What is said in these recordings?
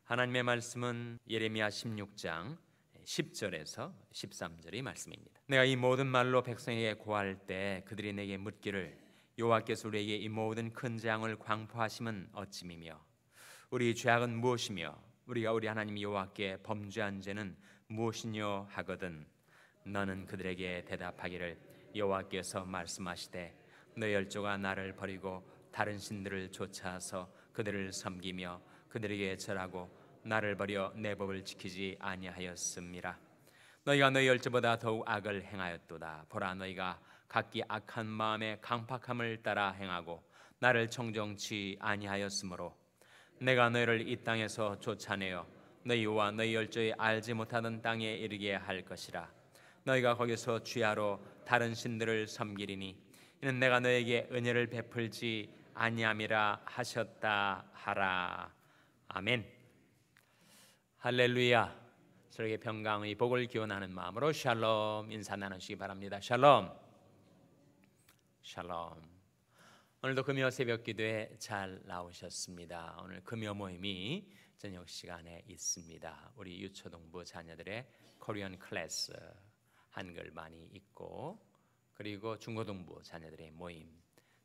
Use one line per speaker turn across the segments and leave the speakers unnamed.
하나님의 말씀은 예레미야 16장 10절에서 13절의 말씀입니다. 내가 이 모든 말로 백성에게 고할 때 그들이 내게 묻기를 여호와께서 우리에게 이 모든 큰 재앙을 광포하심은 어찌미며 우리 죄악은 무엇이며 우리가 우리 하나님 여호와께 범죄한 죄는 무엇이뇨 하거든 너는 그들에게 대답하기를 여호와께서 말씀하시되 너희 열조가 나를 버리고 다른 신들을 쫓아서 그들을 섬기며 그들에게 절하고 나를 버려 내 법을 지키지 아니하였음이라. 너희가 너희 열조보다 더욱 악을 행하였도다. 보라, 너희가 각기 악한 마음의 강팍함을 따라 행하고 나를 청정치 아니하였으므로 내가 너희를 이 땅에서 쫓아내어 너희와 너희 열조의 알지 못하던 땅에 이르게 할 것이라. 너희가 거기서 주야로 다른 신들을 섬기리니 이는 내가 너에게 은혜를 베풀지 아니함이라 하셨다 하라. 아멘. 할렐루야. 서로에게 평강의 복을 기원하는 마음으로 샬롬 인사 나누시기 바랍니다. 샬롬. 샬롬. 오늘도 금요 새벽 기도에 잘 나오셨습니다. 오늘 금요 모임이 저녁 시간에 있습니다. 우리 유초동부 자녀들의 코리안 클래스 한글 많이 있고, 그리고 중고등부 자녀들의 모임,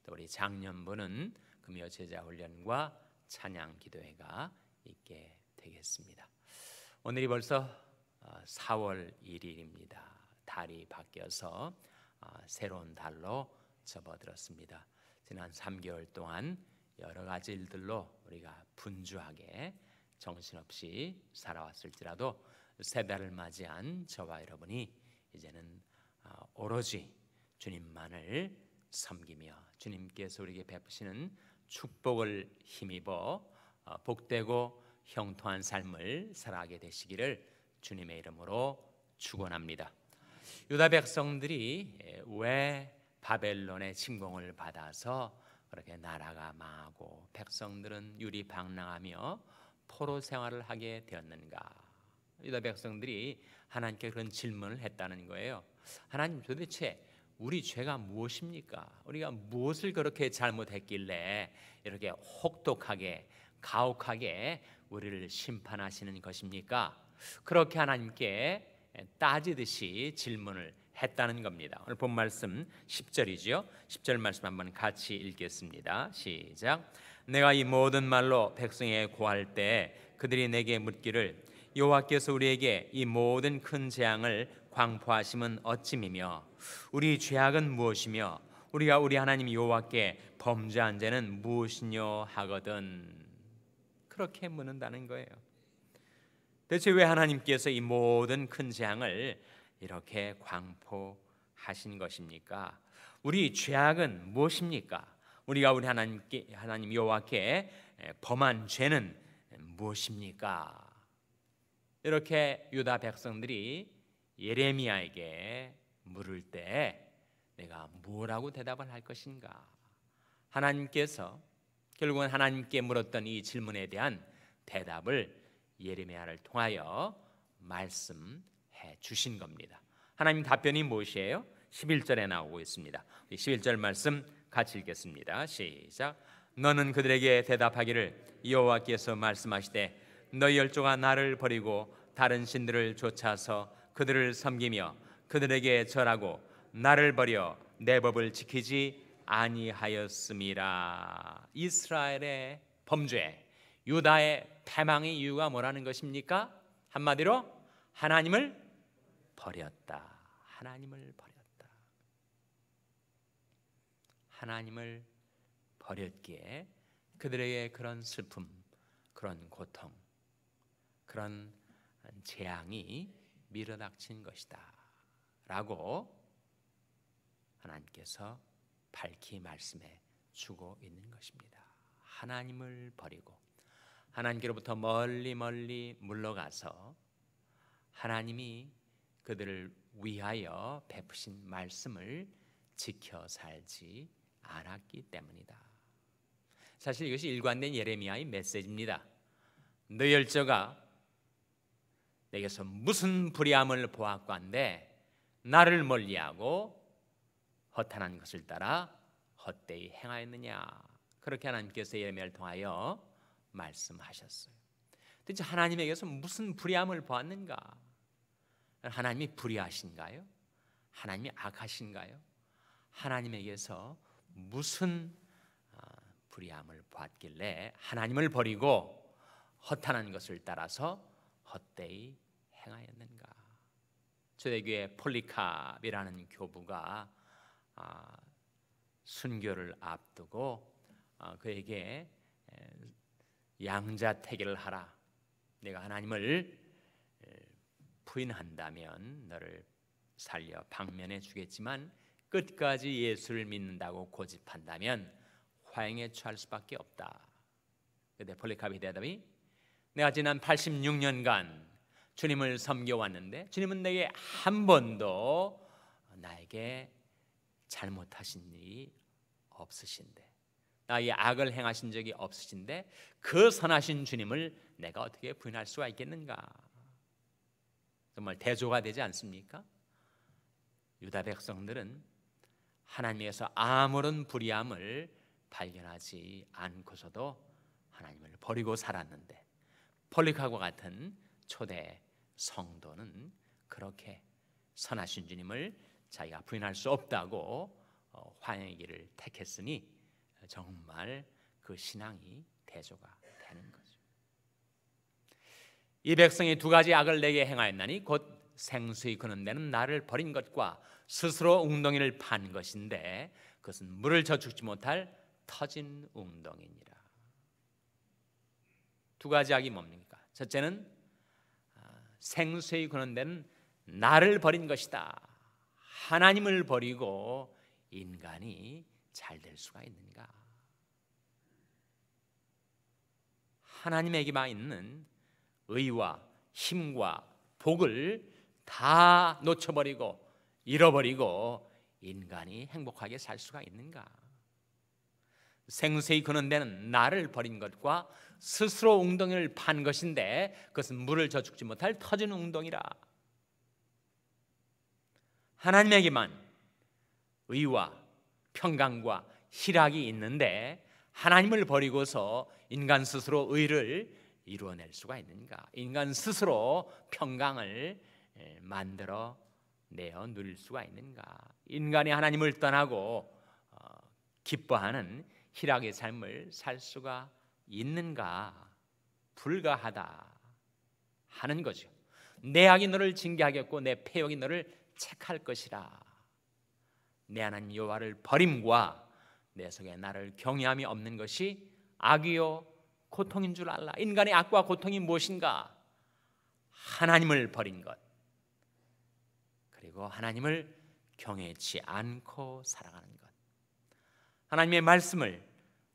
또 우리 장년부는 금요 제자훈련과 찬양 기도회가 있게 되겠습니다. 오늘이 벌써 4월 1일입니다. 달이 바뀌어서 새로운 달로 접어들었습니다. 지난 3개월 동안 여러 가지 일들로 우리가 분주하게 정신없이 살아왔을지라도 새 달을 맞이한 저와 여러분이 이제는 오로지 주님만을 섬기며 주님께서 우리에게 베푸시는 축복을 힘입어 복되고 형통한 삶을 살아가게 되시기를 주님의 이름으로 축원합니다. 유다 백성들이 왜 바벨론의 침공을 받아서 그렇게 나라가 망하고 백성들은 유리방랑하며 포로 생활을 하게 되었는가? 유다 백성들이 하나님께 그런 질문을 했다는 거예요. 하나님, 도대체 우리 죄가 무엇입니까? 우리가 무엇을 그렇게 잘못했길래 이렇게 혹독하게 가혹하게 우리를 심판하시는 것입니까? 그렇게 하나님께 따지듯이 질문을 했다는 겁니다. 오늘 본 말씀 10절이죠. 10절 말씀 한번 같이 읽겠습니다. 시작. 내가 이 모든 말로 백성에게 고할 때 그들이 내게 묻기를 여호와께서 우리에게 이 모든 큰 재앙을 광포하심은 어찌미며 우리 죄악은 무엇이며 우리가 우리 하나님 여호와께 범죄한 죄는 무엇이뇨 하거든. 그렇게 묻는다는 거예요. 대체 왜 하나님께서 이 모든 큰 재앙을 이렇게 광포하신 것입니까? 우리 죄악은 무엇입니까? 우리가 우리 하나님 여호와께 범한 죄는 무엇입니까? 이렇게 유다 백성들이 예레미야에게 물을 때 내가 뭐라고 대답을 할 것인가? 하나님께서 결국은 하나님께 물었던 이 질문에 대한 대답을 예레미야를 통하여 말씀해 주신 겁니다. 하나님 답변이 무엇이에요? 11절에 나오고 있습니다. 11절 말씀 같이 읽겠습니다. 시작. 너는 그들에게 대답하기를 여호와께서 말씀하시되 너희 열조가 나를 버리고 다른 신들을 쫓아서 그들을 섬기며 그들에게 절하고 나를 버려 내 법을 지키지 아니하였음이라. 이스라엘의 범죄, 유다의 패망의 이유가 뭐라는 것입니까? 한마디로 하나님을 버렸다. 하나님을 버렸다. 하나님을 버렸기에 그들에게 그런 슬픔, 그런 고통, 그런 재앙이 밀어닥친 것이다 라고 하나님께서 밝히 말씀해 주고 있는 것입니다. 하나님을 버리고 하나님께로부터 멀리 멀리 물러가서 하나님이 그들을 위하여 베푸신 말씀을 지켜 살지 않았기 때문이다. 사실 이것이 일관된 예레미야의 메시지입니다. 너희 열조가 내게서 무슨 불의함을 보았건대 나를 멀리하고 허탄한 것을 따라 헛되이 행하였느냐? 그렇게 하나님께서 예레미야를 통하여 말씀하셨어요. 도대체 하나님에게서 무슨 불의함을 보았는가? 하나님이 불의하신가요? 하나님이 악하신가요? 하나님에게서 무슨 불의함을 보았길래 하나님을 버리고 허탄한 것을 따라서 헛되이 행하였는가? 초대교회 폴리캅이라는 교부가 순교를 앞두고 그에게 양자택일을 하라. 내가 하나님을 부인한다면 너를 살려 방면해 주겠지만 끝까지 예수를 믿는다고 고집한다면 화형에 처할 수밖에 없다. 그때 폴리캅의 대답이 내가 지난 86년간 주님을 섬겨왔는데 주님은 내게 한 번도 나에게 잘못하신 일이 없으신데 나에게 악을 행하신 적이 없으신데 그 선하신 주님을 내가 어떻게 부인할 수가 있겠는가? 정말 대조가 되지 않습니까? 유다 백성들은 하나님에서 아무런 불의함을 발견하지 않고서도 하나님을 버리고 살았는데 폴리캅과 같은 초대 성도는 그렇게 선하신 주님을 자기가 부인할 수 없다고 화형의 길을 택했으니 정말 그 신앙이 대조가 되는 거죠. 이 백성이 두 가지 악을 내게 행하였나니 곧 생수의 그는 데는 나를 버린 것과 스스로 웅덩이를 판 것인데 그것은 물을 저축지 못할 터진 웅덩이니라. 두 가지 악이 뭡니까? 첫째는 생수의 그는 데는 나를 버린 것이다. 하나님을 버리고 인간이 잘 될 수가 있는가? 하나님에게만 있는 의와 힘과 복을 다 놓쳐버리고 잃어버리고 인간이 행복하게 살 수가 있는가? 생수의 그는 데는 나를 버린 것과 스스로 웅덩이를 판 것인데 그것은 물을 저축지 못할 터진 웅덩이라. 하나님에게만 의와 평강과 희락이 있는데 하나님을 버리고서 인간 스스로 의를 이루어낼 수가 있는가? 인간 스스로 평강을 만들어 내어 누릴 수가 있는가? 인간이 하나님을 떠나고 기뻐하는 희락의 삶을 살 수가 있는가? 불가하다 하는 거죠. 내 악이 너를 징계하겠고 내 패역이 너를 책할 것이라. 내 하나님 여호와를 버림과 내 속에 나를 경외함이 없는 것이 악이요 고통인 줄 알라. 인간의 악과 고통이 무엇인가? 하나님을 버린 것, 그리고 하나님을 경외치 않고 살아가는 것. 하나님의 말씀을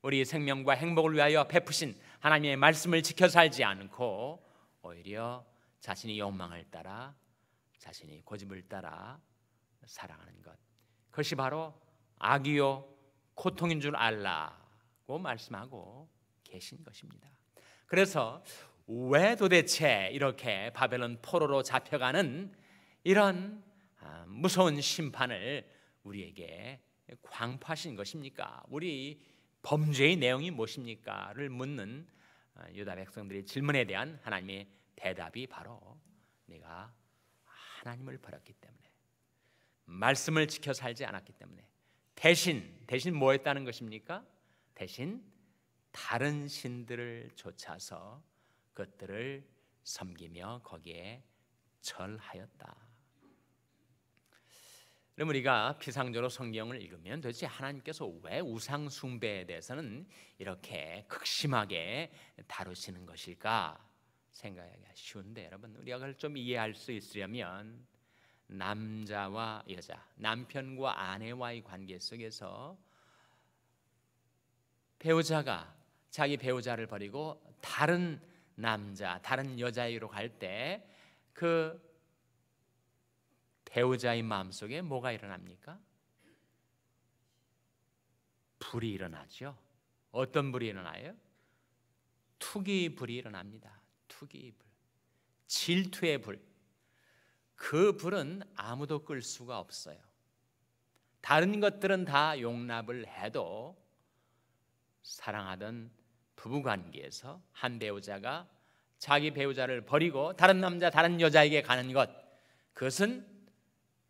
우리 생명과 행복을 위하여 베푸신 하나님의 말씀을 지켜 살지 않고 오히려 자신의 욕망을 따라 자신의 고집을 따라 살아가는 것, 그것이 바로 악이요 고통인 줄 알라고 말씀하고 계신 것입니다. 그래서 왜 도대체 이렇게 바벨론 포로로 잡혀가는 이런 무서운 심판을 우리에게 광포하신 것입니까? 우리 범죄의 내용이 무엇입니까?를 묻는 유다 백성들의 질문에 대한 하나님의 대답이 바로 내가 하나님을 버렸기 때문에, 말씀을 지켜 살지 않았기 때문에, 대신 뭐 했다는 것입니까? 대신 다른 신들을 좇아서 그것들을 섬기며 거기에 절하였다. 그럼 우리가 피상적으로 성경을 읽으면 도대체 하나님께서 왜 우상 숭배에 대해서는 이렇게 극심하게 다루시는 것일까 생각하기가 쉬운데, 여러분 우리가 그걸 좀 이해할 수 있으려면 남자와 여자, 남편과 아내와의 관계 속에서 배우자가 자기 배우자를 버리고 다른 남자, 다른 여자애로 갈 때 그 배우자의 마음속에 뭐가 일어납니까? 불이 일어나죠. 어떤 불이 일어나요? 투기 불이 일어납니다. 투기 불, 질투의 불. 그 불은 아무도 끌 수가 없어요. 다른 것들은 다 용납을 해도 사랑하던 부부관계에서 한 배우자가 자기 배우자를 버리고 다른 남자, 다른 여자에게 가는 것, 그것은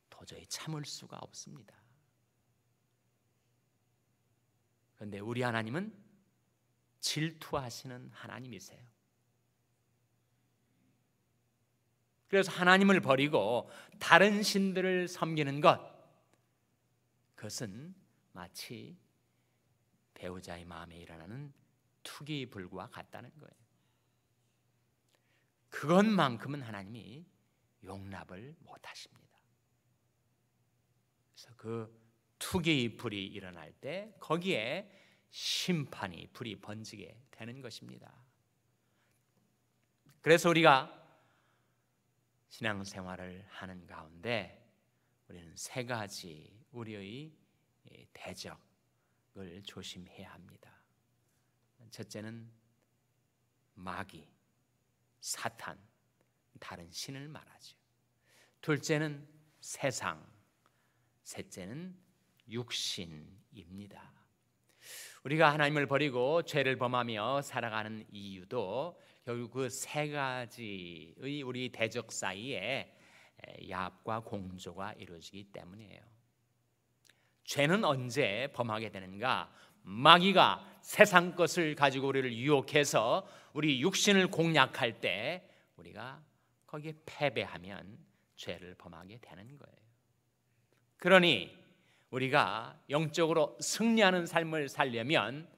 도저히 참을 수가 없습니다. 그런데 우리 하나님은 질투하시는 하나님이세요. 그래서 하나님을 버리고 다른 신들을 섬기는 것, 그것은 마치 배우자의 마음에 일어나는 투기불구와 같다는 거예요. 그것만큼은 하나님이 용납을 못하십니다. 그래서 그 투기의 불이 일어날 때 거기에 심판이 불이 번지게 되는 것입니다. 그래서 우리가 신앙생활을 하는 가운데 우리는 세 가지 우리의 대적을 조심해야 합니다. 첫째는 마귀, 사탄, 다른 신을 말하죠. 둘째는 세상, 셋째는 육신입니다. 우리가 하나님을 버리고 죄를 범하며 살아가는 이유도 결국 그 세 가지의 우리 대적 사이에 야합과 공조가 이루어지기 때문이에요. 죄는 언제 범하게 되는가? 마귀가 세상 것을 가지고 우리를 유혹해서 우리 육신을 공략할 때 우리가 거기에 패배하면 죄를 범하게 되는 거예요. 그러니 우리가 영적으로 승리하는 삶을 살려면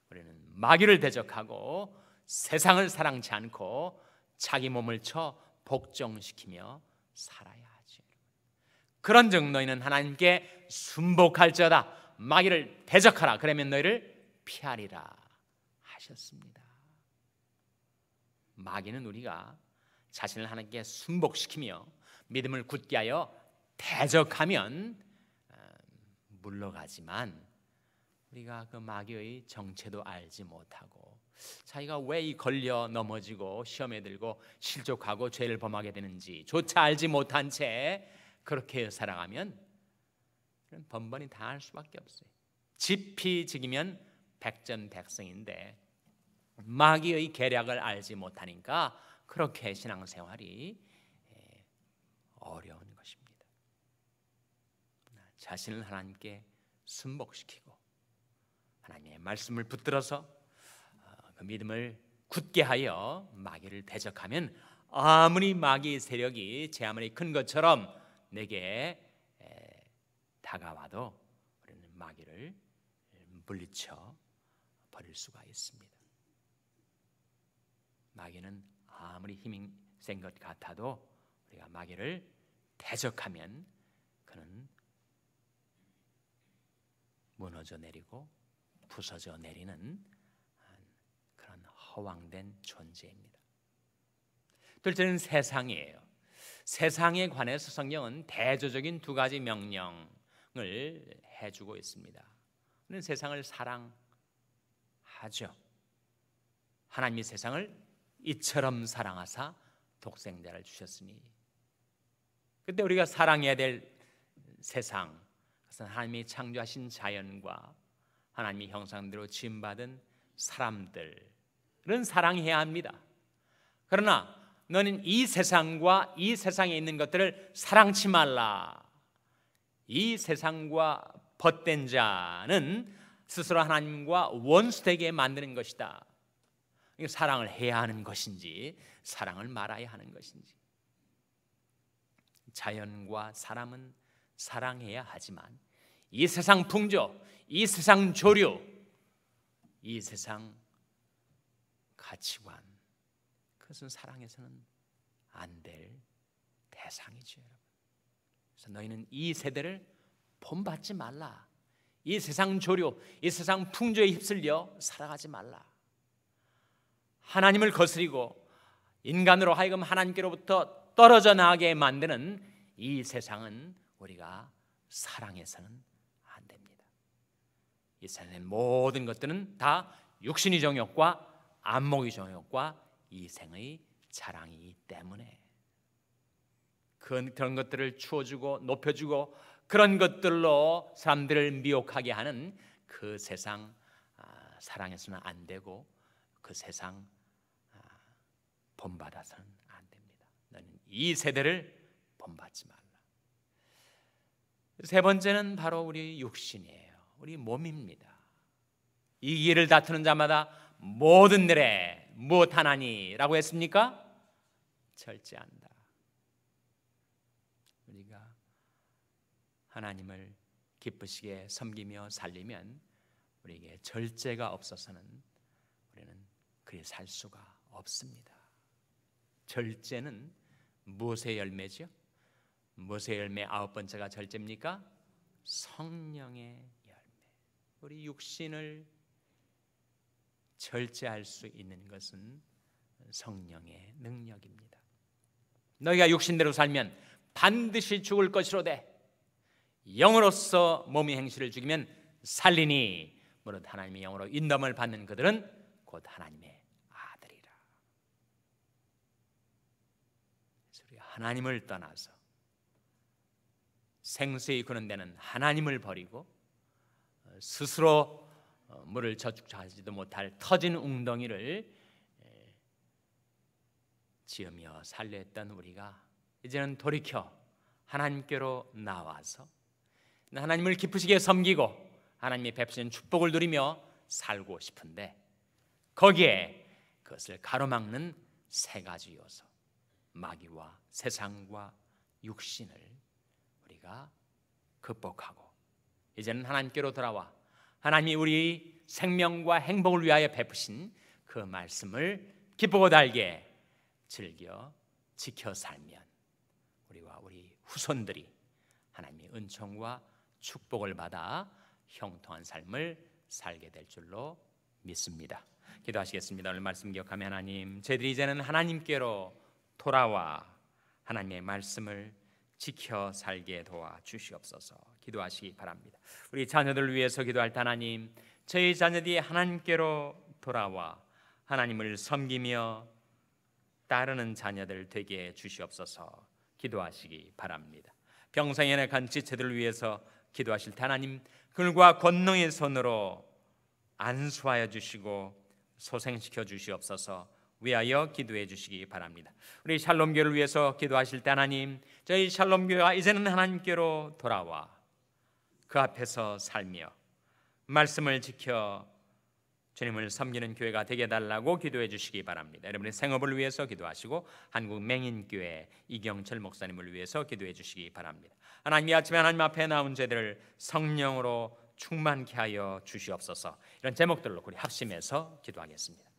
우리는 마귀를 대적하고 세상을 사랑치 않고 자기 몸을 쳐 복종시키며 살아야 하죠. 그런즉 너희는 하나님께 순복할지어다, 마귀를 대적하라, 그러면 너희를 피하리라 하셨습니다. 마귀는 우리가 자신을 하나님께 순복시키며 믿음을 굳게 하여 대적하면 물러가지만 우리가 그 마귀의 정체도 알지 못하고 자기가 왜 이 걸려 넘어지고 시험에 들고 실족하고 죄를 범하게 되는지 조차 알지 못한 채 그렇게 살아가면 번번이 당할 수밖에 없어요. 지피지기면 백전백승인데 마귀의 계략을 알지 못하니까 그렇게 신앙생활이 어려운 것입니다. 자신을 하나님께 순복시키고 하나님의 말씀을 붙들어서 그 믿음을 굳게 하여 마귀를 대적하면 아무리 마귀의 세력이 제 아무리 큰 것처럼 내게 다가와도 우리는 마귀를 물리쳐 버릴 수가 있습니다. 마귀는 아무리 힘이 센 것 같아도 우리가 마귀를 대적하면 그는 무너져 내리고 부서져 내리는 그런 허황된 존재입니다. 둘째는 세상이에요. 세상에 관해서 성경은 대조적인 두 가지 명령을 해주고 있습니다. 우리는 세상을 사랑하죠. 하나님이 세상을 이처럼 사랑하사 독생자를 주셨으니, 그때 우리가 사랑해야 될 세상, 그것은 하나님이 창조하신 자연과 하나님의 형상대로 지음받은 사람들은 사랑해야 합니다. 그러나 너는 이 세상과 이 세상에 있는 것들을 사랑치 말라. 이 세상과 벗된 자는 스스로 하나님과 원수되게 만드는 것이다. 사랑을 해야 하는 것인지 사랑을 말아야 하는 것인지. 자연과 사람은 사랑해야 하지만 이 세상 풍조, 이 세상 조류, 이 세상 가치관, 그것은 사랑해서는 안 될 대상이죠, 여러분. 그래서 너희는 이 세대를 본받지 말라. 이 세상 조류, 이 세상 풍조에 휩쓸려 살아가지 말라. 하나님을 거스리고 인간으로 하여금 하나님께로부터 떨어져 나가게 만드는 이 세상은 우리가 사랑해서는 안 됩니다. 이 세상의 모든 것들은 다 육신의 정욕과 안목의 정욕과 이 생의 자랑이기 때문에 그런 것들을 추워주고 높여주고 그런 것들로 사람들을 미혹하게 하는 그 세상 사랑해서는 안 되고 그 세상 본받아서는 안 됩니다. 너는 이 세대를 본받지 말라. 세 번째는 바로 우리 육신이에요. 우리 몸입니다. 이 길을 다투는 자마다 모든 일에 무엇하나니 라고 했습니까? 절제한다. 우리가 하나님을 기쁘시게 섬기며 살리면 우리에게 절제가 없어서는 우리는 그리 살 수가 없습니다. 절제는 무엇의 열매죠? 무엇의 열매 9번째가 절제입니까? 성령의 열매. 우리 육신을 절제할 수 있는 것은 성령의 능력입니다. 너희가 육신대로 살면 반드시 죽을 것이로되 영으로서 몸의 행실을 죽이면 살리니 무릇 하나님의 영으로 인도함을 받는 그들은 곧 하나님의 아들이라. 그래서 우리 하나님을 떠나서 생수에 이끄는 데는 하나님을 버리고 스스로 물을 저축하지도 못할 터진 웅덩이를 지으며 살려 했던 우리가 이제는 돌이켜 하나님께로 나와서 하나님을 기쁘시게 섬기고 하나님의 베푸신 축복을 누리며 살고 싶은데 거기에 그것을 가로막는 세 가지 요소, 마귀와 세상과 육신을 우리가 극복하고 이제는 하나님께로 돌아와 하나님이 우리 생명과 행복을 위하여 베푸신 그 말씀을 기쁘고 달게 즐겨 지켜 살면 우리와 우리 후손들이 하나님의 은총과 축복을 받아 형통한 삶을 살게 될 줄로 믿습니다. 기도하시겠습니다. 오늘 말씀 기억하며 하나님, 저희들이 이제는 하나님께로 돌아와 하나님의 말씀을 지켜 살게 도와 주시옵소서. 기도하시기 바랍니다. 우리 자녀들을 위해서 기도할 때 하나님, 저희 자녀들이 하나님께로 돌아와 하나님을 섬기며 따르는 자녀들 되게 주시옵소서. 기도하시기 바랍니다. 병상에 연약한 지체들을 위해서 기도하실 때 하나님, 그들과 권능의 손으로 안수하여 주시고 소생시켜 주시옵소서. 위하여 기도해 주시기 바랍니다. 우리 샬롬교회를 위해서 기도하실 때 하나님, 저희 샬롬교회가 이제는 하나님께로 돌아와 그 앞에서 살며 말씀을 지켜 주님을 섬기는 교회가 되게 달라고 기도해 주시기 바랍니다. 여러분의 생업을 위해서 기도하시고 한국 맹인교회 이경철 목사님을 위해서 기도해 주시기 바랍니다. 하나님, 이 아침에 하나님 앞에 나온 저희들을 성령으로 충만케 하여 주시옵소서. 이런 제목들로 우리 합심해서 기도하겠습니다.